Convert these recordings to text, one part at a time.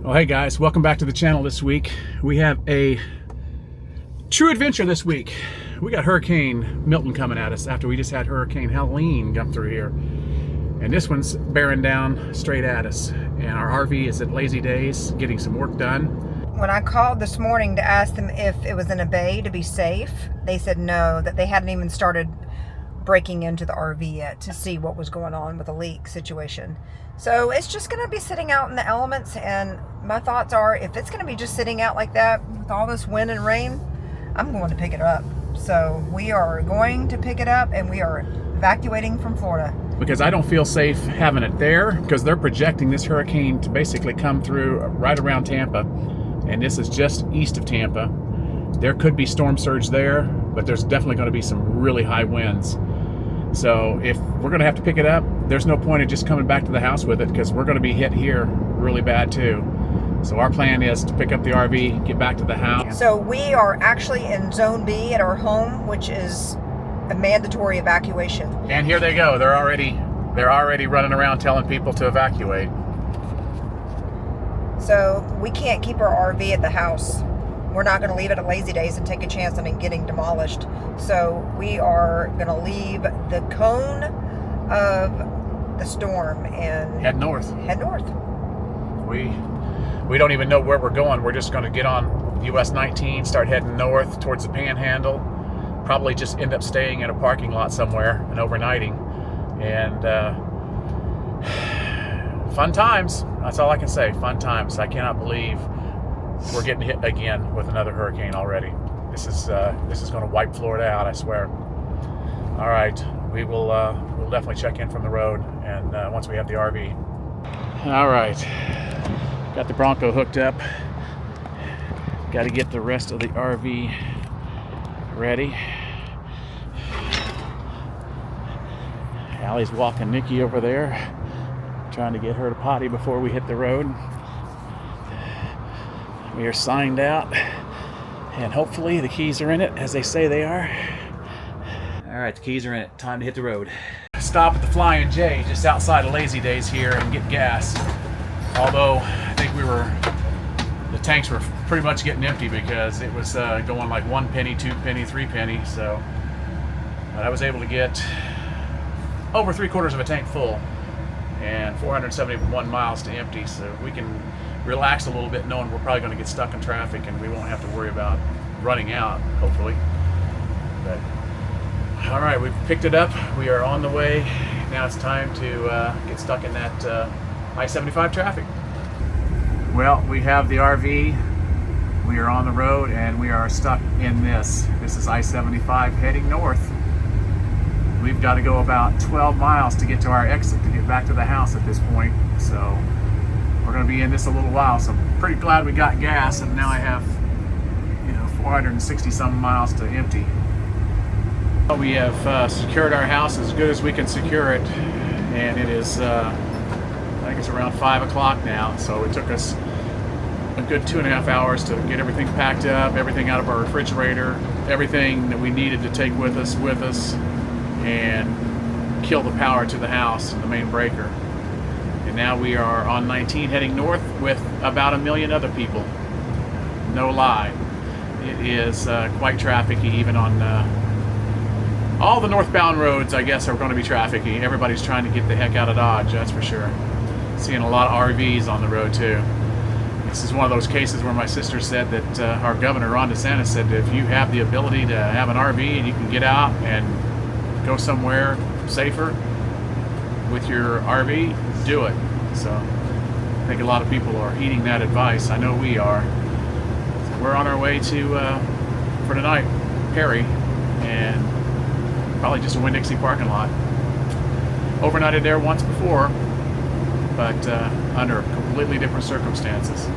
Well, hey guys, welcome back to the channel this week. We have a true adventure this week. We got Hurricane Milton coming at us after we just had Hurricane Helene come through here. And this one's bearing down straight at us. And our RV is at Lazy Days, getting some work done. When I called this morning to ask them if it was in a bay to be safe, they said no, that they hadn't even started breaking into the RV yet to see what was going on with the leak situation. So it's just going to be sitting out in the elements, and my thoughts are, if it's going to be just sitting out like that with all this wind and rain, I'm going to pick it up. So we are going to pick it up, and we are evacuating from Florida. Because I don't feel safe having it there, because they're projecting this hurricane to basically come through right around Tampa, and this is just east of Tampa. There could be storm surge there, but there's definitely going to be some really high winds. So if we're going to have to pick it up, there's no point in just coming back to the house with it, because we're going to be hit here really bad too. So our plan is to pick up the RV, get back to the house. So we are actually in Zone B at our home, which is a mandatory evacuation. And here they go. They're already running around telling people to evacuate. So we can't keep our RV at the house. We're not going to leave it at Lazy Days and take a chance on it getting demolished. So we are going to leave the cone of the storm and head north. We don't even know where we're going. We're just going to get on US 19, start heading north towards the Panhandle, probably just end up staying in a parking lot somewhere and overnighting. And fun times. That's all I can say. Fun times. I cannot believe we're getting hit again with another hurricane already. This is going to wipe Florida out, I swear. All right, we'll definitely check in from the road, and once we have the RV. All right, got the Bronco hooked up. Got to get the rest of the RV ready. Allie's walking Nikki over there, trying to get her to potty before we hit the road. We are signed out, and hopefully the keys are in it, as they say they are. All right, the keys are in it. Time to hit the road. Stop at the Flying J just outside of Lazy Days here and get gas. Although I think the tanks were pretty much getting empty, because it was going like 1 penny, 2 penny, 3 penny. So, but I was able to get over 3/4 of a tank full and 471 miles to empty. So we can relax a little bit, knowing we're probably going to get stuck in traffic and we won't have to worry about running out, hopefully. But all right, we've picked it up. We are on the way. Now it's time to get stuck in that I-75 traffic. Well, we have the RV. We are on the road, and we are stuck in this. This is I-75 heading north. We've got to go about 12 miles to get to our exit to get back to the house at this point. So we're going to be in this a little while. So I'm pretty glad we got gas, and now I have 460 some miles to empty. We have secured our house as good as we can secure it, and it is I think it's around 5 o'clock now. So it took us a good 2.5 hours to get everything packed up, everything out of our refrigerator, everything that we needed to take with us, and kill the power to the house and the main breaker. And now we are on 19 heading north with about 1 million other people. No lie. It is quite trafficy, even on all the northbound roads. I guess are going to be trafficy. Everybody's trying to get the heck out of Dodge, that's for sure. Seeing a lot of RVs on the road too. This is one of those cases where my sister said that our governor, Ron DeSantis, said that if you have the ability to have an RV and you can get out and go somewhere safer with your RV, do it. So I think a lot of people are heeding that advice. I know we are. So we're on our way to for tonight, Perry, and probably just a Winn-Dixie parking lot. Overnighted there once before, but under completely different circumstances.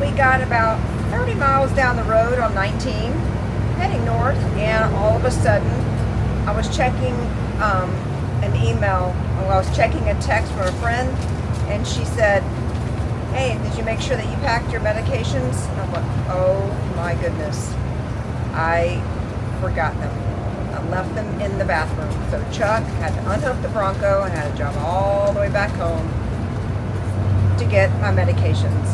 We got about 30 miles down the road on 19, heading north, and all of a sudden, I was checking an email. Well, I was checking a text from a friend, and she said, "Hey, did you make sure that you packed your medications?" And I'm like, "Oh my goodness, I forgot them. I left them in the bathroom." So Chuck had to unhook the Bronco and had to drive all the way back home to get my medications.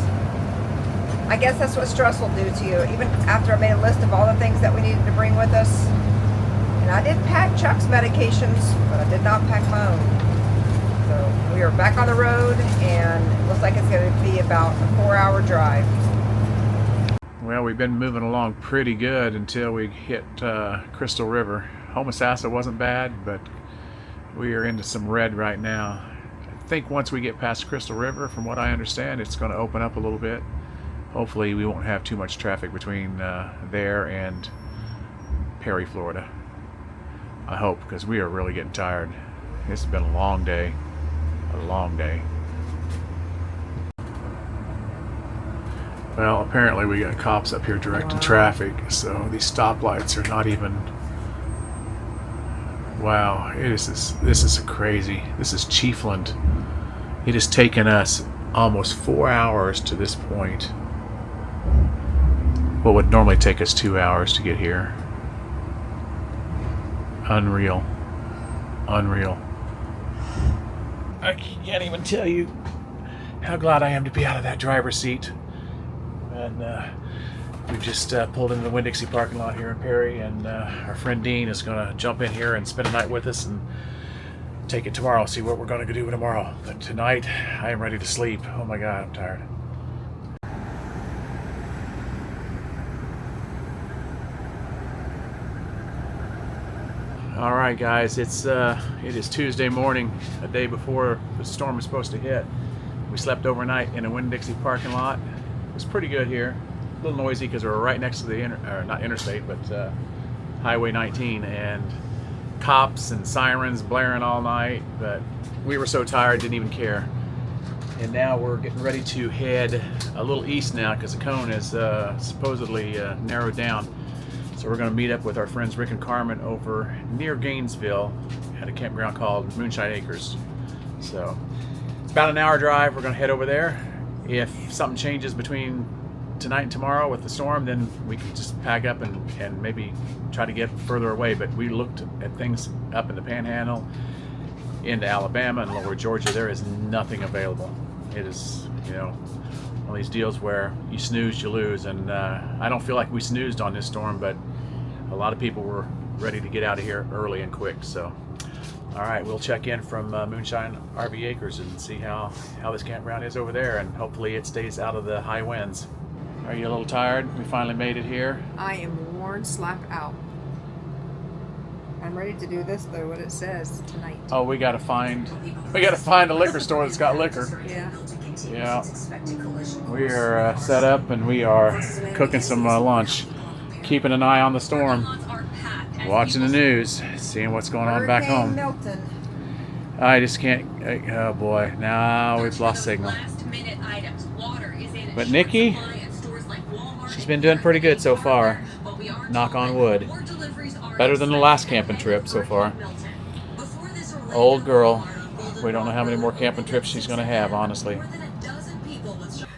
I guess that's what stress will do to you. Even after I made a list of all the things that we needed to bring with us. And I did pack Chuck's medications, but I did not pack my own. So we are back on the road, and it looks like it's going to be about a 4-hour drive. Well, we've been moving along pretty good until we hit Crystal River. Homosassa wasn't bad, but we are into some red right now. I think once we get past Crystal River, from what I understand, it's going to open up a little bit. Hopefully we won't have too much traffic between there and Perry, Florida. I hope, because we are really getting tired. This has been a long day. A long day. Well, apparently we got cops up here directing traffic, so these stoplights are not even... Wow, this is crazy. This is Chiefland. It has taken us almost 4 hours to this point. What would normally take us 2 hours to get here. Unreal. Unreal. I can't even tell you how glad I am to be out of that driver's seat. And we just pulled into the Winn-Dixie parking lot here in Perry, and our friend Dean is going to jump in here and spend a night with us and take it tomorrow, see what we're going to do tomorrow. But tonight, I am ready to sleep. Oh my God, I'm tired. All right, guys, it is Tuesday morning, a day before the storm is supposed to hit. We slept overnight in a Winn-Dixie parking lot. It was pretty good here. A little noisy because we're right next to the not interstate, but Highway 19, and cops and sirens blaring all night. But we were so tired, didn't even care. And now we're getting ready to head a little east now because the cone is supposedly narrowed down. So we're going to meet up with our friends Rick and Carmen over near Gainesville at a campground called Moonshine Acres. So it's about an hour drive. We're going to head over there. If something changes between tonight and tomorrow with the storm, then we can just pack up and maybe try to get further away. But we looked at things up in the Panhandle, into Alabama and lower Georgia. There is nothing available. It is, one of these deals where you snooze, you lose. And I don't feel like we snoozed on this storm, but a lot of people were ready to get out of here early and quick. So, all right, we'll check in from Moonshine RV Acres and see how this campground is over there, and hopefully it stays out of the high winds. Are you a little tired? We finally made it here. I am worn slap out. I'm ready to do this though, what it says tonight. Oh, we gotta find a liquor store that's got liquor. Yeah. Yeah. We are set up and we are cooking some lunch, keeping an eye on the storm, watching the news, seeing what's going on back home. Hurricane Milton. I just can't. Oh boy, now we've lost signal. But Nikki, she's been doing pretty good so far. Knock on wood. Better than the last camping trip so far. Old girl. We don't know how many more camping trips she's going to have, honestly.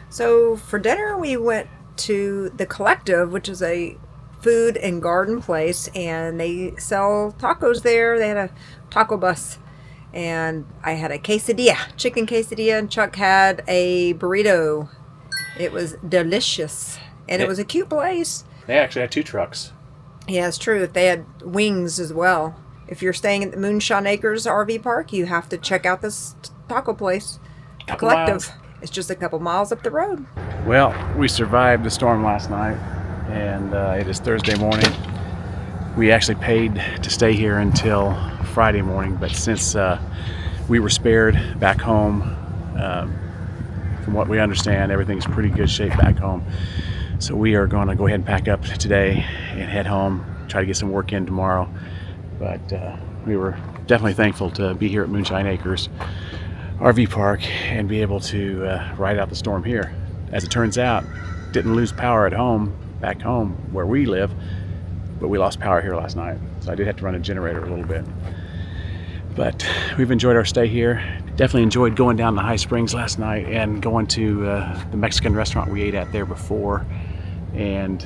So for dinner we went to the Collective, which is a food and garden place, and they sell tacos there. They had a taco bus, and I had a quesadilla, chicken quesadilla, and Chuck had a burrito. It was delicious, and it was a cute place. They actually had 2 trucks. Yeah, it's true. They had wings as well. If you're staying at the Moonshine Acres RV Park, you have to check out this taco place. Collective. It's just a couple miles up the road. Well, we survived the storm last night, and it is Thursday morning. We actually paid to stay here until Friday morning, but since we were spared back home, from what we understand, everything's pretty good shape back home. So we are going to go ahead and pack up today and head home, try to get some work in tomorrow. But we were definitely thankful to be here at Moonshine Acres RV Park and be able to ride out the storm here. As it turns out, didn't lose power at home, back home where we live, but we lost power here last night. So I did have to run a generator a little bit. But we've enjoyed our stay here. Definitely enjoyed going down to High Springs last night and going to the Mexican restaurant we ate at there before. And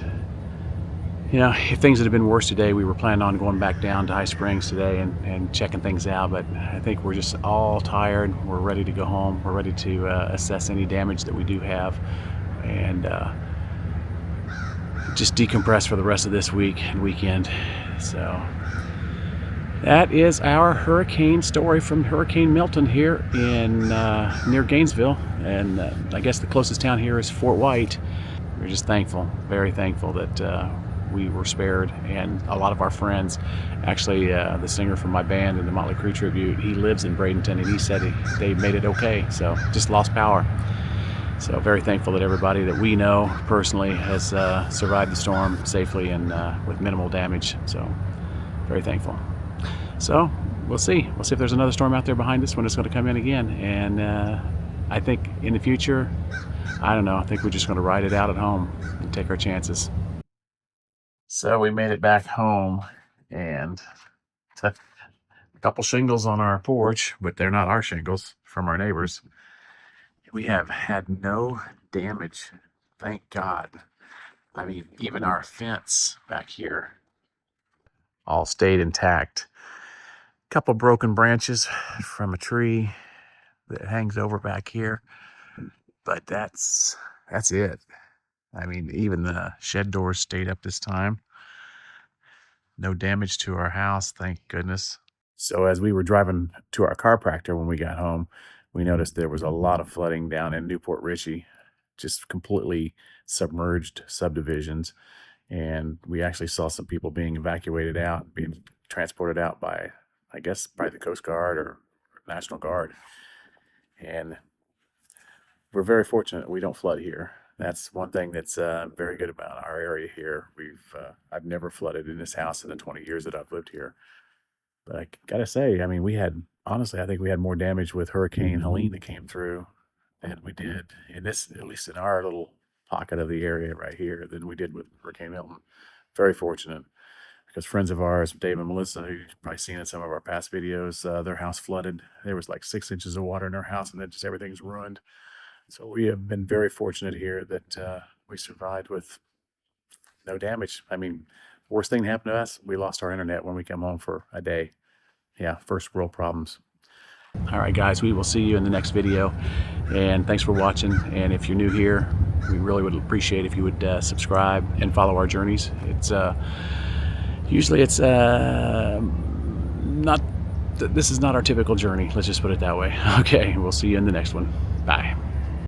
if things had been worse today, we were planning on going back down to High Springs today and checking things out. But I think we're just all tired. We're ready to go home. We're ready to assess any damage that we do have. And just decompress for the rest of this week and weekend. So that is our hurricane story from Hurricane Milton here in near Gainesville, and I guess the closest town here is Fort White. We're just thankful, very thankful that we were spared, and a lot of our friends. Actually, the singer from my band in the Motley Crue tribute, he lives in Bradenton, and he said they made it okay, so just lost power. So very thankful that everybody that we know personally has survived the storm safely and with minimal damage, so very thankful. So we'll see if there's another storm out there behind us when it's going to come in again, and I think in the future, I don't know, I think we're just going to ride it out at home and take our chances. So we made it back home, and a couple shingles on our porch, but they're not our shingles, from our neighbors. We have had no damage, thank God. I mean, even our fence back here all stayed intact. Couple broken branches from a tree that hangs over back here, but that's it. I mean, even the shed doors stayed up this time. No damage to our house, thank goodness. So as we were driving to our chiropractor when we got home, we noticed there was a lot of flooding down in Newport Richey, just completely submerged subdivisions. And we actually saw some people being evacuated out, being transported out by, I guess, by the Coast Guard or National Guard. And we're very fortunate we don't flood here. That's one thing that's very good about our area here. I've never flooded in this house in the 20 years that I've lived here. But I gotta say, I mean, honestly, I think we had more damage with Hurricane Helene that came through than we did in this, at least in our little pocket of the area right here, than we did with Hurricane Milton. Very fortunate, because friends of ours, Dave and Melissa, who you've probably seen in some of our past videos, their house flooded. There was like 6 inches of water in their house, and then just everything's ruined. So we have been very fortunate here that we survived with no damage. I mean, worst thing that happened to us, we lost our internet when we came home for a day. Yeah, first world problems. All right, guys, we will see you in the next video, and thanks for watching. And if you're new here, we really would appreciate if you would subscribe and follow our journeys. It's usually this is not our typical journey, let's just put it that way. Okay, we'll see you in the next one. Bye.